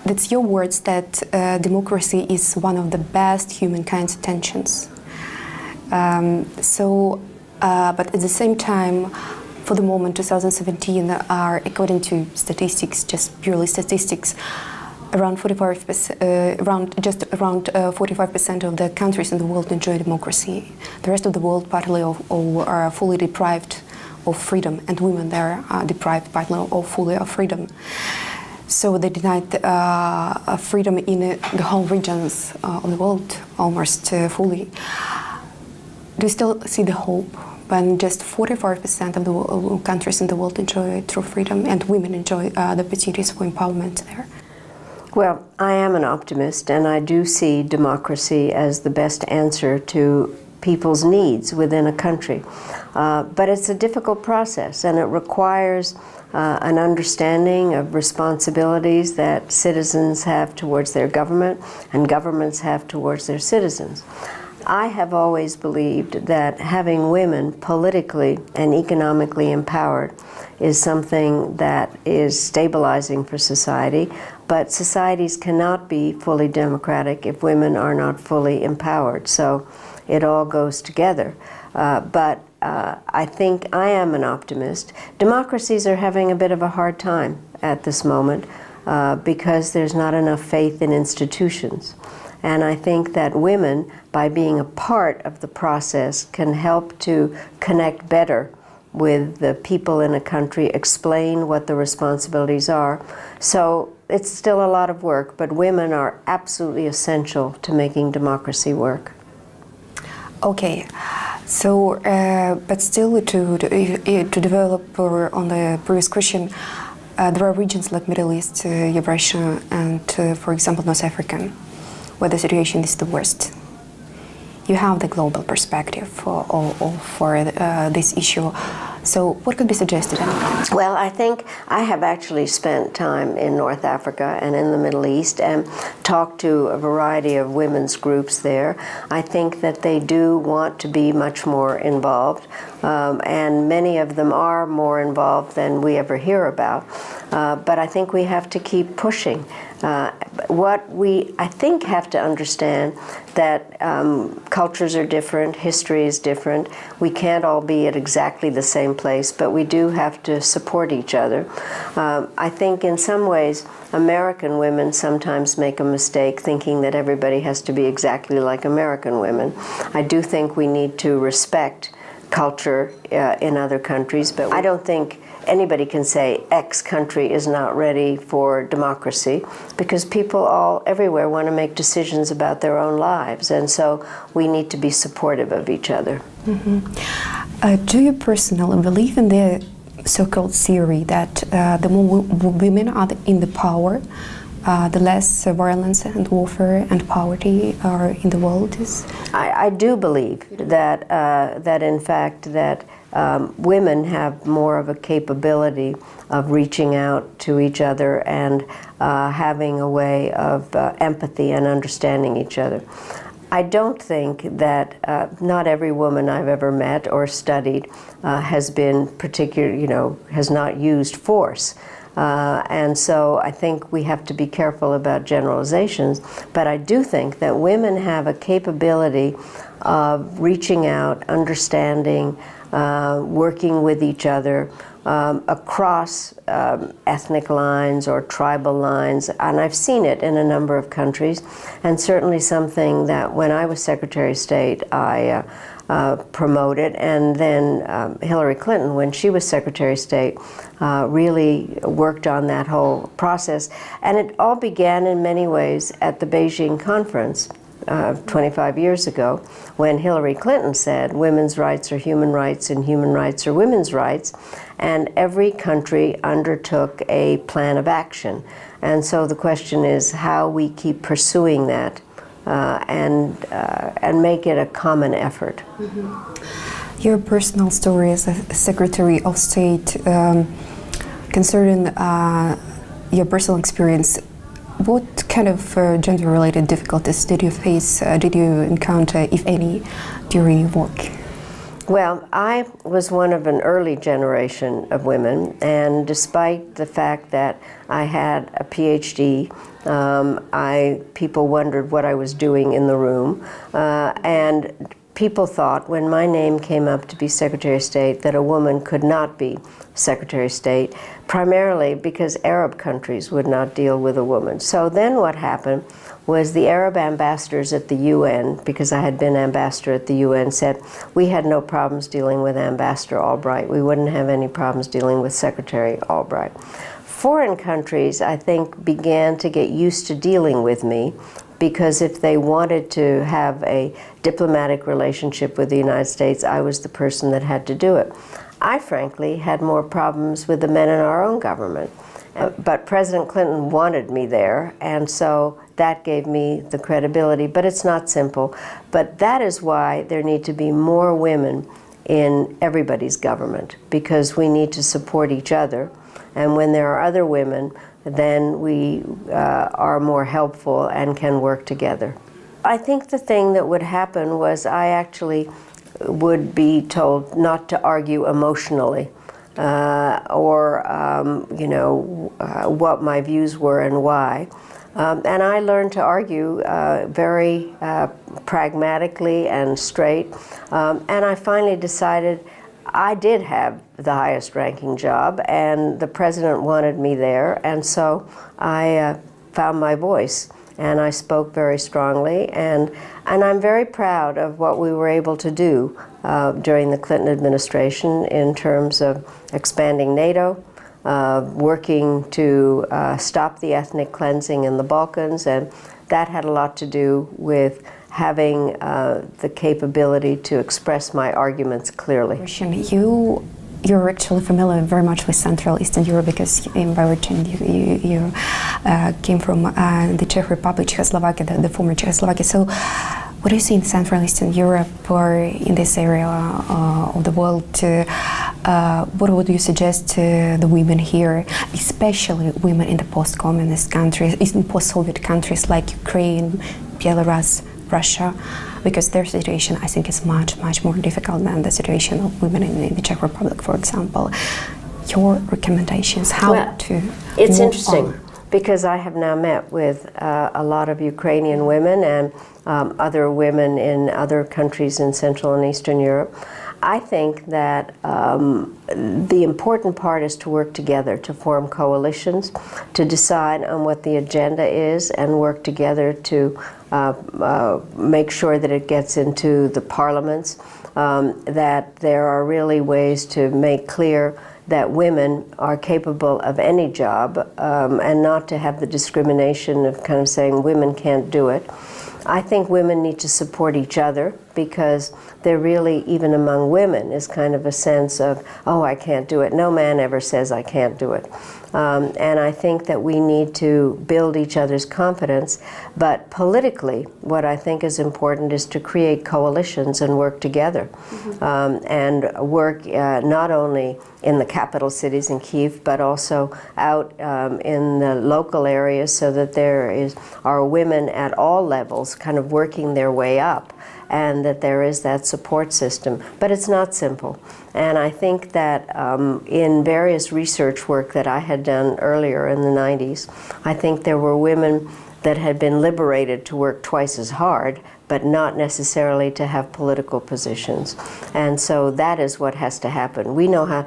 that's your words that democracy is one of the best humankind's intentions. But at the same time, for the moment, 2017 are, according to statistics, just purely statistics, around 45% of the countries in the world enjoy democracy. The rest of the world partly or are fully deprived of freedom, and women there are deprived partly or fully of freedom. So they denied freedom in the whole regions of the world almost fully. Do you still see the hope when just 45% of the countries in the world enjoy true freedom and women enjoy the opportunities for empowerment there? Well, I am an optimist, and I do see democracy as the best answer to people's needs within a country. But it's a difficult process, and it requires an understanding of responsibilities that citizens have towards their government and governments have towards their citizens. I have always believed that having women politically and economically empowered is something that is stabilizing for society, but societies cannot be fully democratic if women are not fully empowered. So it all goes together. But I think I am an optimist. Democracies are having a bit of a hard time at this moment because there's not enough faith in institutions. And I think that women, by being a part of the process, can help to connect better with the people in a country, explain what the responsibilities are. So it's still a lot of work, but women are absolutely essential to making democracy work. Okay, so but still to develop on the previous question, there are regions like Middle East, Eurasia, and for example North Africa, where the situation is the worst. You have the global perspective for this issue. So what could be suggested? Well, I think I have actually spent time in North Africa and in the Middle East and talked to a variety of women's groups there. I think that they do want to be much more involved, and many of them are more involved than we ever hear about. But I think we have to keep pushing. What we, I think, have to understand that cultures are different, history is different. We can't all be at exactly the same place, but we do have to support each other. I think in some ways, American women sometimes make a mistake thinking that everybody has to be exactly like American women. I do think we need to respect culture in other countries, but I don't think anybody can say X country is not ready for democracy, because people all everywhere want to make decisions about their own lives, and so we need to be supportive of each other. Mm-hmm. Do you personally believe in the so-called theory that the more women are in the power, the less violence and warfare and poverty are in the world is? I do believe that that in fact that women have more of a capability of reaching out to each other and having a way of empathy and understanding each other. I don't think that not every woman I've ever met or studied has been has not used force. And so I think we have to be careful about generalizations, but I do think that women have a capability of reaching out, understanding, working with each other across ethnic lines or tribal lines, and I've seen it in a number of countries, and certainly something that when I was Secretary of State I promoted, and then Hillary Clinton, when she was Secretary of State, really worked on that whole process. And it all began in many ways at the Beijing conference 25 years ago, when Hillary Clinton said women's rights are human rights and human rights are women's rights, and every country undertook a plan of action. And so the question is how we keep pursuing that and make it a common effort. Mm-hmm. Your personal story as a Secretary of State, concerning your personal experience, what kind of gender-related difficulties did you face, did you encounter, if any, during your work? Well, I was one of an early generation of women, and despite the fact that I had a PhD, people wondered what I was doing in the room, and people thought when my name came up to be Secretary of State that a woman could not be Secretary of State, primarily because Arab countries would not deal with a woman. So then what happened was the Arab ambassadors at the UN, because I had been ambassador at the UN, said we had no problems dealing with Ambassador Albright. We wouldn't have any problems dealing with Secretary Albright. Foreign countries, I think, began to get used to dealing with me, because if they wanted to have a diplomatic relationship with the United States, I was the person that had to do it. I, frankly, had more problems with the men in our own government. But President Clinton wanted me there, and so that gave me the credibility. But it's not simple. But that is why there need to be more women in everybody's government, because we need to support each other. And when there are other women, then we are more helpful and can work together. I think the thing that would happen was I actually would be told not to argue emotionally what my views were and why. And I learned to argue very pragmatically and straight. And I finally decided I did have the highest ranking job, and the president wanted me there, and so I found my voice, and I spoke very strongly, and I'm very proud of what we were able to do during the Clinton administration in terms of expanding NATO, working to stop the ethnic cleansing in the Balkans, and that had a lot to do with having the capability to express my arguments clearly. You're actually familiar very much with Central Eastern Europe, because by origin you came from the Czech Republic, Czechoslovakia, the former Czechoslovakia. So what do you see in Central Eastern Europe or in this area of the world? What would you suggest to the women here, especially women in the post-communist countries, in post-Soviet countries like Ukraine, Belarus, Russia, because their situation, I think, is much, much more difficult than the situation of women in the Czech Republic, for example. Your recommendations, how to It's move interesting, on? because I have now met with a lot of Ukrainian women and other women in other countries in Central and Eastern Europe. I think that the important part is to work together, to form coalitions, to decide on what the agenda is, and work together to make sure that it gets into the parliaments, that there are really ways to make clear that women are capable of any job, and not to have the discrimination of kind of saying women can't do it. I think women need to support each other, because there really, even among women, is kind of a sense of, oh, I can't do it. No man ever says I can't do it. And I think that we need to build each other's confidence. But politically, what I think is important is to create coalitions and work together. And work not only in the capital cities in Kyiv, but also out in the local areas, so that there are women at all levels kind of working their way up, and that there is that support system. But it's not simple. And I think that in various research work that I had done earlier in the 90s, I think there were women that had been liberated to work twice as hard, but not necessarily to have political positions. And so that is what has to happen. We know how,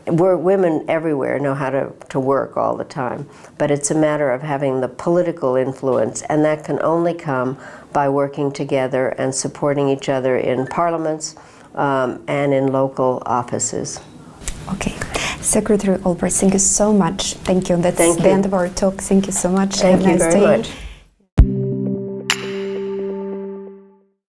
women everywhere know how to work all the time, but it's a matter of having the political influence, and that can only come by working together and supporting each other in parliaments and in local offices. Okay. Secretary Albright, thank you so much. Thank you. That's Thank you. the end of our talk. Thank you so much. Thank Have a you nice very day. much.